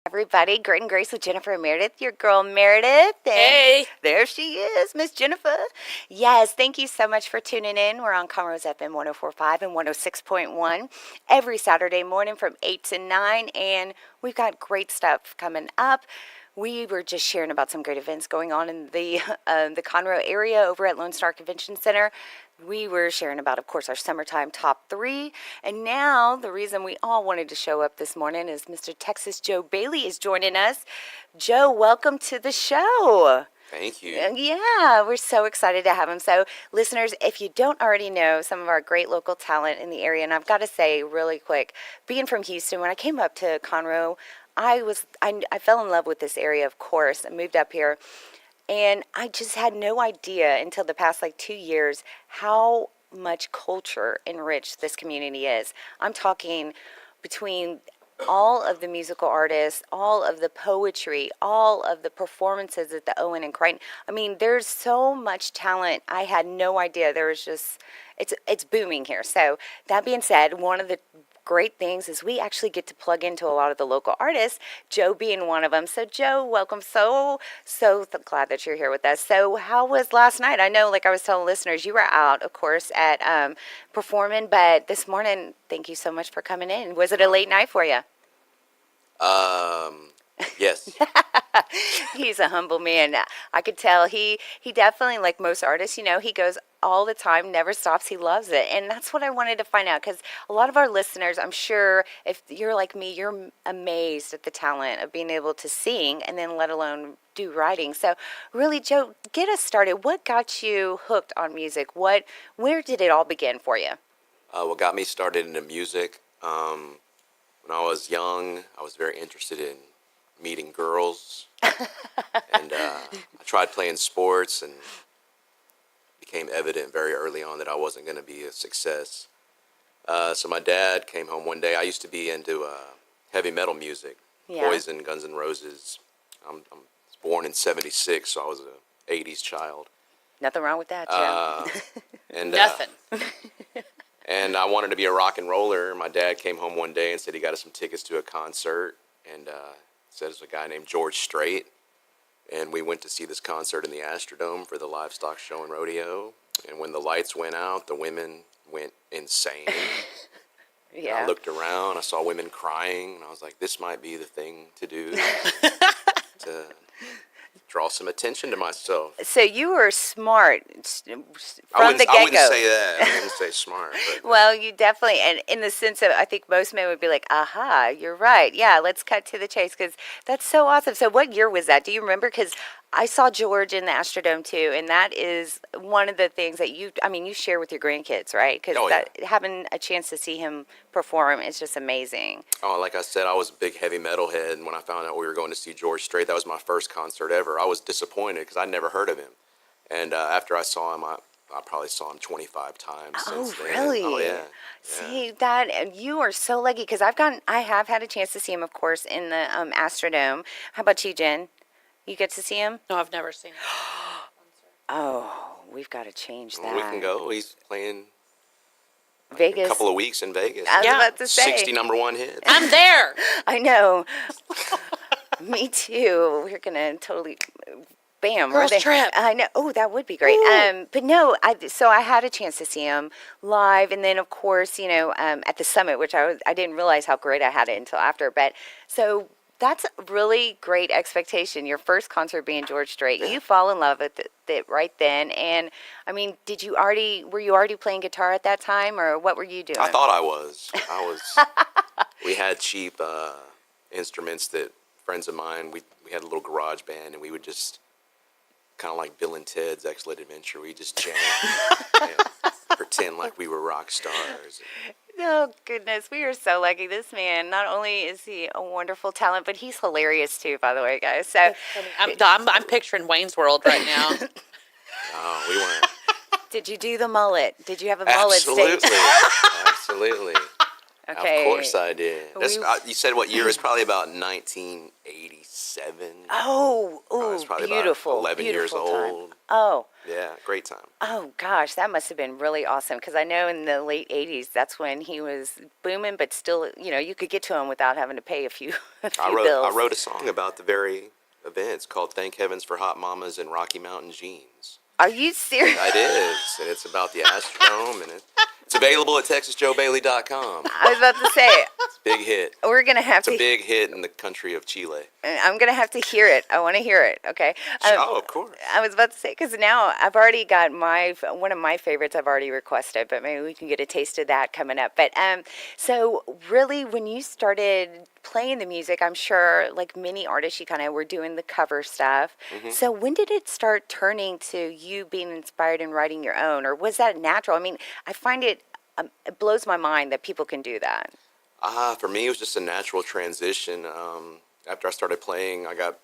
Everybody, Grit and Grace with Jennifer and Meredith, your girl Meredith. And Hey. there she is, Miss Jennifer. Yes, thank you so much for tuning in. We're on Conroe's FM 104.5 and 106.1 every Saturday morning from 8 to 9, and we've got great stuff coming up. We were just sharing about some great events going on in the Conroe area over at Lone Star Convention Center. We were sharing about, of course, our summertime top 3. And now the reason we all wanted to show up this morning is Mr. Texas Joe Bailey is joining us. Joe, welcome to the show. Thank you. Yeah, we're so excited to have him. So, listeners, if you don't already know some of our great local talent in the area, and I've got to say really quick, being from Houston, when I came up to Conroe, I fell in love with this area, of course, and moved up here. And I just had no idea until the past 2 years how much culture enriched this community is. I'm talking between all of the musical artists, all of the poetry, all of the performances at the Owen and Crichton. I mean, there's so much talent. I had no idea. There was just, it's booming here. So that being said, one of the great things is we actually get to plug into a lot of the local artists, Joe being one of them. So Joe, welcome. So glad that you're here with us. So how was last night? I know, like I was telling listeners, you were out, of course, at performing, but this morning, thank you so much for coming in. Was it a late night for you? Yes. He's a humble man. I could tell he definitely, like most artists, he goes all the time, never stops. He loves it. And that's what I wanted to find out, because a lot of our listeners, I'm sure if you're like me, you're amazed at the talent of being able to sing and then let alone do writing. So really, Joe, get us started. What got you hooked on music? Where did it all begin for you? What got me started into music, when I was young, I was very interested in meeting girls. And I tried playing sports, and became evident very early on that I wasn't going to be a success. So my dad came home one day. I used to be into heavy metal music, Yeah. Poison, Guns N' Roses. I was born in '76, so I was a '80s child. Nothing wrong with that, Joe. And Nothing. And I wanted to be a rock and roller. My dad came home one day and said he got us some tickets to a concert, and said it was a guy named George Strait. And we went to see this concert in the Astrodome for the livestock show and rodeo. And when the lights went out, the women went insane. Yeah. I looked around, I saw women crying, and I was like, this might be the thing to do to draw some attention to myself. So you were smart from the I wouldn't get-go. say that. I wouldn't say smart. But, Well, you definitely, and in the sense of, I think most men would be like, aha, you're right. Yeah, let's cut to the chase, because that's so awesome. So what year was that? Do you remember? Because I saw George in the Astrodome too, and that is one of the things that you share with your grandkids, right? Because Oh, yeah. having a chance to see him perform is just amazing. Oh, like I said, I was a big heavy metal head, and when I found out we were going to see George Strait, that was my first concert ever. I was disappointed because I'd never heard of him. And after I saw him, I probably saw him 25 times since then. Really? Oh, yeah. See that, and you are so lucky, because I have had a chance to see him, of course, in the Astrodome. How about you, Jen? You get to see him? No, I've never seen it. Oh, we've got to change that. We can go. He's playing Vegas. a couple of weeks in Vegas. I was Yeah. about to say. 60 number one hits. I'm there. I know. Me too. We're gonna totally. Bam, Girls we're there. trip. I know. Oh, that would be great. But no, so I had a chance to see him live, and then of course, at the summit, which I didn't realize how great I had it until after. But so that's a really great expectation. Your first concert being George Strait, you fall in love with it right then. And I mean, were you already playing guitar at that time, or what were you doing? I thought I was. We had cheap instruments that friends of mine, we had a little garage band, and we would just, kind of like Bill and Ted's Excellent Adventure, we just jam and pretend like we were rock stars. Oh, goodness. We are so lucky. This man, not only is he a wonderful talent, but he's hilarious, too, by the way, guys. So, I'm picturing Wayne's World right now. Oh, we weren't. did you do the mullet? Did you have a mullet Absolutely. stage? Absolutely. Okay. Of course I did. You said what year? It's probably about 1986. Oh, I was ooh, probably beautiful, about 11 years beautiful time. old. Oh, Yeah, great time. oh gosh, that must have been really awesome because I know in the late '80s that's when he was booming, but still, you could get to him without having to pay a few a I few wrote I bills. wrote a song about the very event. It's called "Thank Heavens for Hot Mamas and Rocky Mountain Jeans." Are you serious? It is, and it's about the Astrodome, and it's available at TexasJoeBailey.com. I was about to say It's a big hit. we're gonna have It's a to. big hit in the country of Chile. I'm gonna have to hear it. I want to hear it. Okay. Oh, of course. I was about to say because now I've already got one of my favorites. I've already requested, but maybe we can get a taste of that coming up. But so really, when you started playing the music, I'm sure like many artists, you kind of were doing the cover stuff. So when did it start turning to you being inspired and writing your own, or was that natural? I mean, I find it blows my mind that people can do that. For me, it was just a natural transition. After I started playing, I got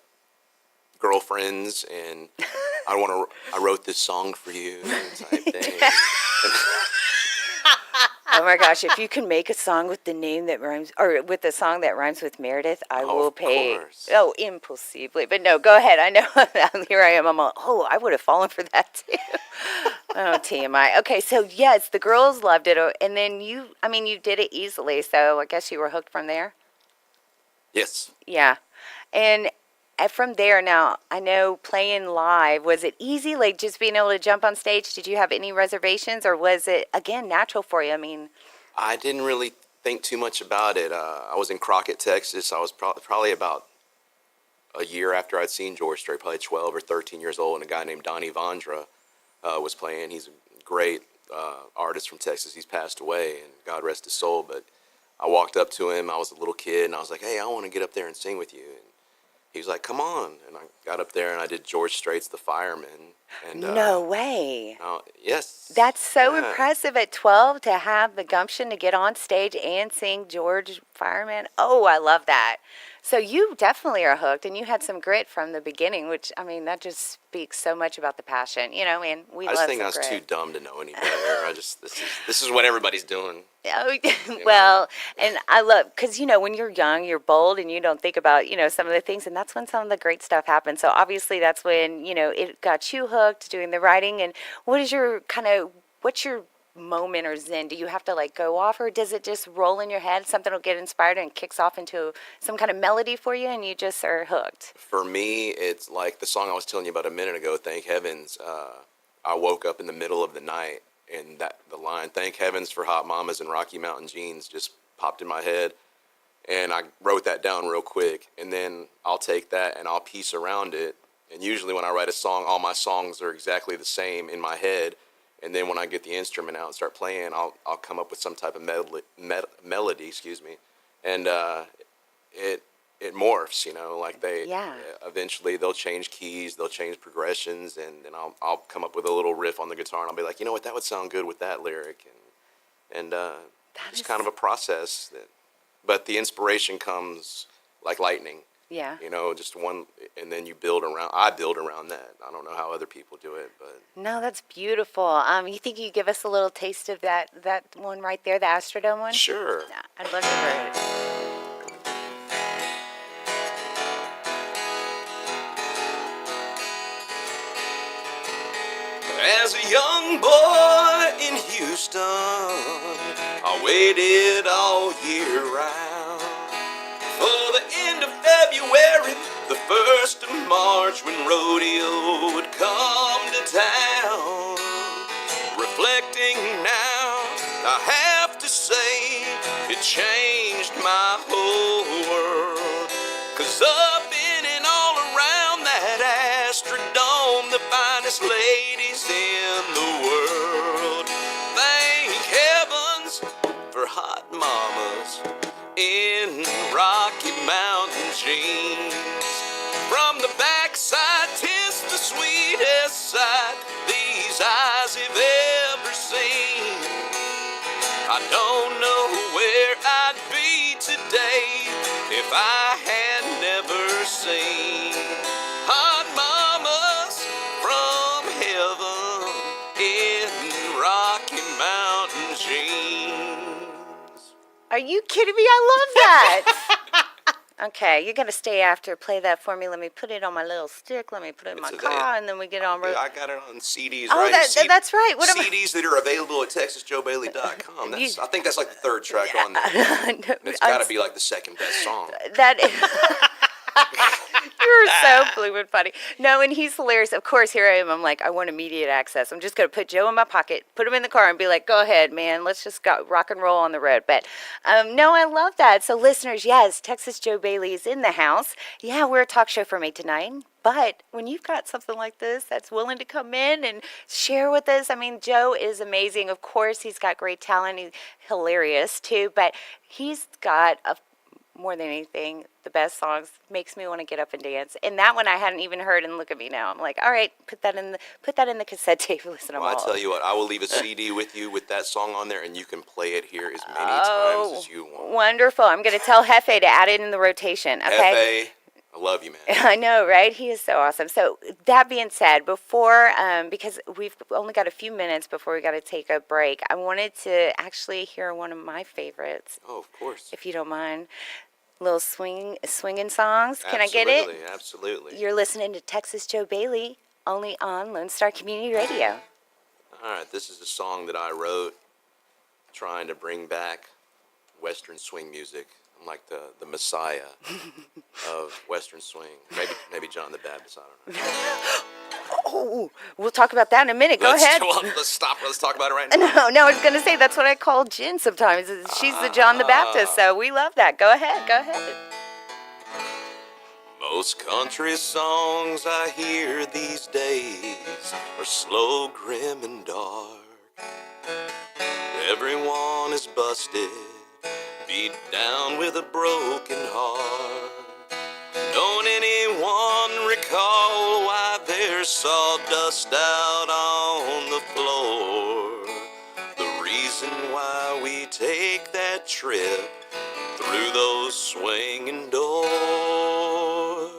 girlfriends, and I wrote this song for you type thing. Oh my gosh, if you can make a song with the name that rhymes, or with a song that rhymes with Meredith, I Oh, will of pay. course. Oh, impossibly. But no, go ahead. I know. Here I am. I'm all, oh, I would have fallen for that too. Oh, TMI. Okay, so yes, the girls loved it. And then you did it easily. So I guess you were hooked from there. Yes. Yeah. And from there, now, I know playing live, was it easy? Like just being able to jump on stage? Did you have any reservations or was it, again, natural for you? I mean, I didn't really think too much about it. I was in Crockett, Texas. I was probably about a year after I'd seen George Strait, probably 12 or 13 years old, and a guy named Donnie Vondra was playing. He's a great artist from Texas. He's passed away, and God rest his soul. But I walked up to him. I was a little kid, and I was like, hey, I want to get up there and sing with you. And he was like, come on. And I got up there, and I did George Strait's The Fireman. And no way. yes. That's so Yeah. impressive at 12 to have the gumption to get on stage and sing George Fireman. Oh, I love that. So you definitely are hooked, and you had some grit from the beginning, which, I mean, that just speaks so much about the passion. Man, we I love just think some I was too grit. dumb to know any better. This is what everybody's doing. Oh, well, and I love, because, when you're young, you're bold and you don't think about, some of the things, and that's when some of the great stuff happens. So obviously that's when, it got you hooked doing the writing. And what's your moment or zen? Do you have to like go off, or does it just roll in your head? Something will get inspired and kicks off into some kind of melody for you and you just are hooked. For me, it's like the song I was telling you about a minute ago, Thank Heavens. I woke up in the middle of the night, and the line, Thank Heavens for Hot Mamas and Rocky Mountain Jeans, just popped in my head. And I wrote that down real quick. And then I'll take that and I'll piece around it. And usually when I write a song, all my songs are exactly the same in my head. And then when I get the instrument out and start playing, I'll come up with some type of melody, excuse me. And it morphs, like Yeah. eventually they'll change keys, they'll change progressions, and then I'll come up with a little riff on the guitar, and I'll be like, you know what, that would sound good with that lyric, and it's is- kind of a process but the inspiration comes like lightning, Yeah. just one, and then I build around that. I don't know how other people do it, but No, that's beautiful. You think you give us a little taste of that one right there, the Astrodome one? sure. Yeah, I'd love to hear it. As a young boy in Houston, I waited all year round for the end of February, the 1st of March, when rodeo would come to town. Reflecting now, I have to say it changed my whole world. 'Cause up in and all around that Astrodome, the finest ladies in the world. Thank heavens for hot mamas in Rocky Mountain jeans. From the backside, 'tis the sweetest sight these eyes have ever seen. I don't know where I'd be today if I had never seen hot mamas from heaven in Rocky Mountain jeans. Are you kidding me? I love that. Okay, you're gonna stay after. Play that for me. Let me put it on my little stick. Let me put it in my car, and then we get on. I got it on CDs. Oh, right? that's right. What am I? CDs that are available at TexasJoeBailey.com. I think that's like the third track on there. No, And it's got to be like the second best song. that is. You're so blooming funny. No, and he's hilarious. Of course, here I am. I'm like, I want immediate access. I'm just going to put Joe in my pocket, put him in the car, and be like, go ahead, man. Let's just go rock and roll on the road. But no, I love that. So, listeners, yes, Texas Joe Bailey is in the house. Yeah, we're a talk show for me tonight. But when you've got something like this that's willing to come in and share with us, I mean, Joe is amazing. Of course, he's got great talent. He's hilarious, too. But he's got more than anything, the best songs. Makes me want to get up and dance. And that one I hadn't even heard, and look at me now. I'm like, all right, put that in the cassette tape. Listen to them all. Well, I tell you what, I will leave a CD with you with that song on there, and you can play it here as many times as you want. Wonderful. I'm going to tell Hefe to add it in the rotation. Okay. Hefe, I love you, man. I know, right? He is so awesome. So that being said, before, because we've only got a few minutes before we got to take a break, I wanted to actually hear one of my favorites. Oh, of course. If you don't mind. Little swinging songs. Can I get it? Absolutely. You're listening to Texas Joe Bailey, only on Lone Star Community Radio. All right, this is a song that I wrote trying to bring back Western swing music. I'm like the messiah of Western swing. Maybe John the Baptist, I don't know. Oh, we'll talk about that in a minute. Go ahead. Let's stop. Let's talk about it right now. No, I was going to say that's what I call Jen sometimes. She's the John the Baptist, so we love that. Go ahead. Most country songs I hear these days are slow, grim, and dark. Everyone is busted, beat down with a broken heart. Don't anyone recall why there's sawdust out on the floor? The reason why we take that trip through those swinging doors.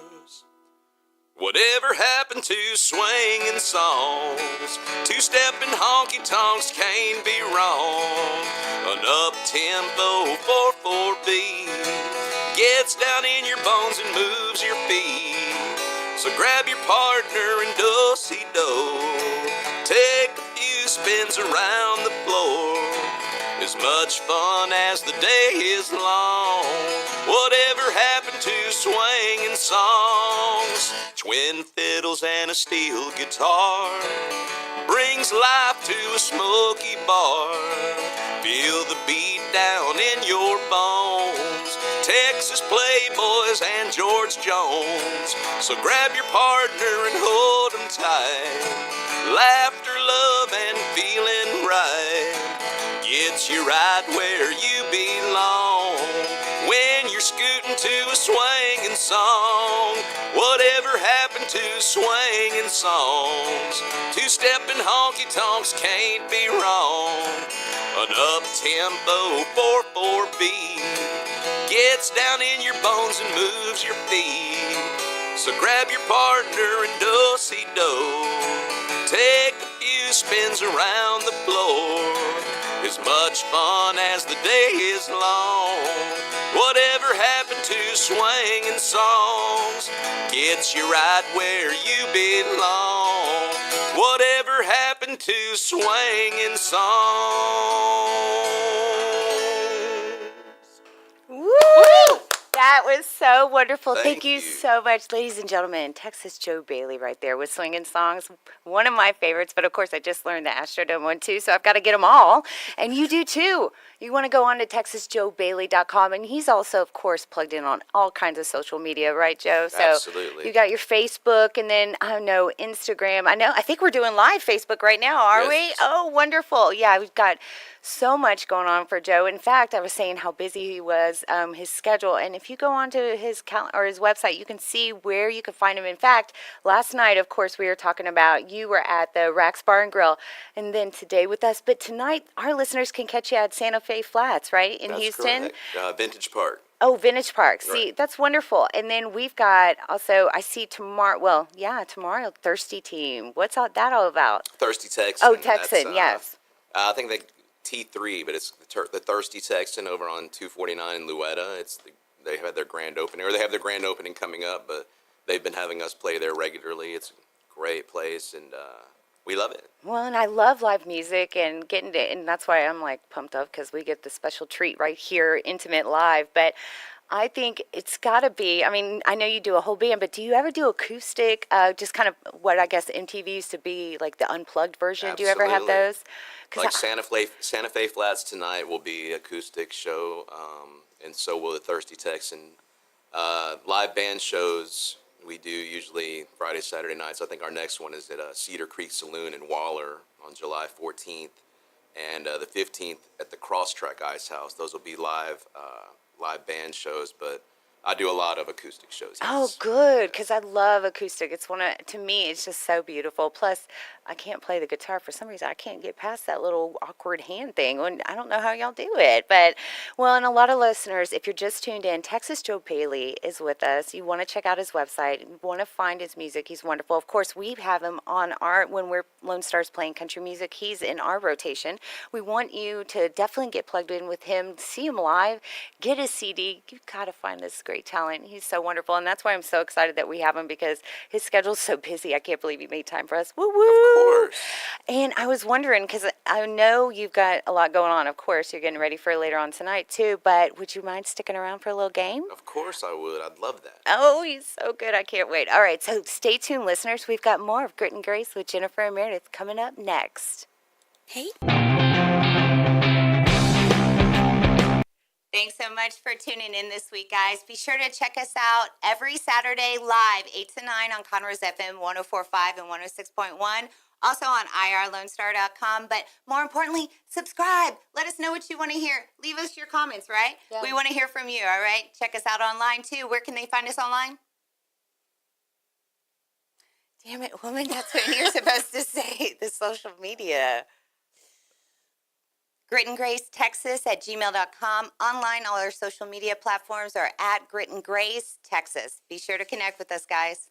Whatever happened to swinging songs? Two-stepping honky-tonks can't be wrong. An up-tempo 4/4 beat gets down in your bones and moves your feet. So grab your partner and do-si-do. Take a few spins around the floor. As much fun as the day is long. Whatever happened to swinging songs? Twin fiddles and a steel guitar brings life to a smoky bar. Feel the beat down in your bones. Texas Playboys and George Jones. So grab your partner and hold 'em tight. Laughter, love, and feeling right gets you right where you belong. When you're scooting to a swinging song, whatever happened to swinging songs? Two-stepping honky-tonks can't be wrong. An up-tempo 4/4 beat gets down in your bones and moves your feet. So grab your partner and do-si-do. Take a few spins around the floor. As much fun as the day is long. Whatever happened to swinging songs? Gets you right where you belong. Whatever happened to swinging songs? Woo! That was so wonderful. Thank you you so much, ladies and gentlemen. Texas Joe Bailey right there with Swinging Songs. One of my favorites, but of course I just learned the Astrodome one too, so I've got to get them all. And you do too. You want to go on to TexasJoeBailey.com, and he's also, of course, plugged in on all kinds of social media, right, Joe? So Absolutely. You got your Facebook, and then, I don't know, Instagram. I think we're doing live Facebook right now, are we? Yes. Oh, wonderful. Yeah, we've got so much going on for Joe. In fact, I was saying how busy he was, his schedule. And if you go onto his or his website, you can see where you can find him. In fact, last night, of course, we were talking about you were at the Rax Bar and Grill, and then today with us. But tonight, our listeners can catch you at Santa Fe Flats, right, in That's Houston? correct. Vintage Park. Oh, Vintage Park. See, Right. that's wonderful. And then we've got also, I see tomorrow, tomorrow, Thirsty Team. What's that all about? Thirsty Texan. Oh, Texan, yes. I think they T3, but it's the Thirsty Texan over on 249 in Louetta. It's they had their grand opening, or they have their grand opening coming up, but they've been having us play there regularly. It's a great place, and we love it. Well, and I love live music and getting to, and that's why I'm like pumped up because we get the special treat right here, intimate live. But I think it's got to be, I mean, I know you do a whole band, but do you ever do acoustic, just kind of what I guess MTV used to be like the unplugged version? Do you ever have Absolutely. those? 'Cause Like Santa Fe Flats tonight will be acoustic show, and so will the Thirsty Texan. Live band shows we do usually Friday, Saturday nights. I think our next one is at Cedar Creek Saloon in Waller on July 14th, and the 15th at the Crosstrack Ice House. Those will be live band shows, but I do a lot of acoustic shows. Oh, Yes. good, because I love acoustic. It's one of, to me, it's just so beautiful. Plus, I can't play the guitar for some reason. I can't get past that little awkward hand thing. When I don't know how y'all do it, but well, and a lot of listeners, if you're just tuned in, Texas Joe Paley is with us. You want to check out his website. You want to find his music. He's wonderful. Of course, we have him on our when we're Lone Stars playing country music. He's in our rotation. We want you to definitely get plugged in with him, see him live, get his CD. You've got to find this great talent. He's so wonderful, and that's why I'm so excited that we have him because his schedule's so busy. I can't believe he made time for us. Woo woo! Of course. And I was wondering because I know you've got a lot going on. Of course, you're getting ready for later on tonight too. But would you mind sticking around for a little game? Of course I would. I'd love that. Oh, he's so good. I can't wait. All right, so stay tuned, listeners. We've got more of Grit and Grace with Jennifer and Merideth coming up next. Hey. Thanks so much for tuning in this week, guys. Be sure to check us out every Saturday live, 8 to 9 on Conroe's FM 104.5 and 106.1. Also on irlonestar.com. But more importantly, subscribe. Let us know what you want to hear. Leave us your comments, right? Yeah. We want to hear from you, all right? Check us out online, too. Where can they find us online? Damn it, woman, that's what you're supposed to say, the social media. Grit and Grace Texas at gmail.com. Online, all our social media platforms are at Grit and Grace Texas. Be sure to connect with us, guys.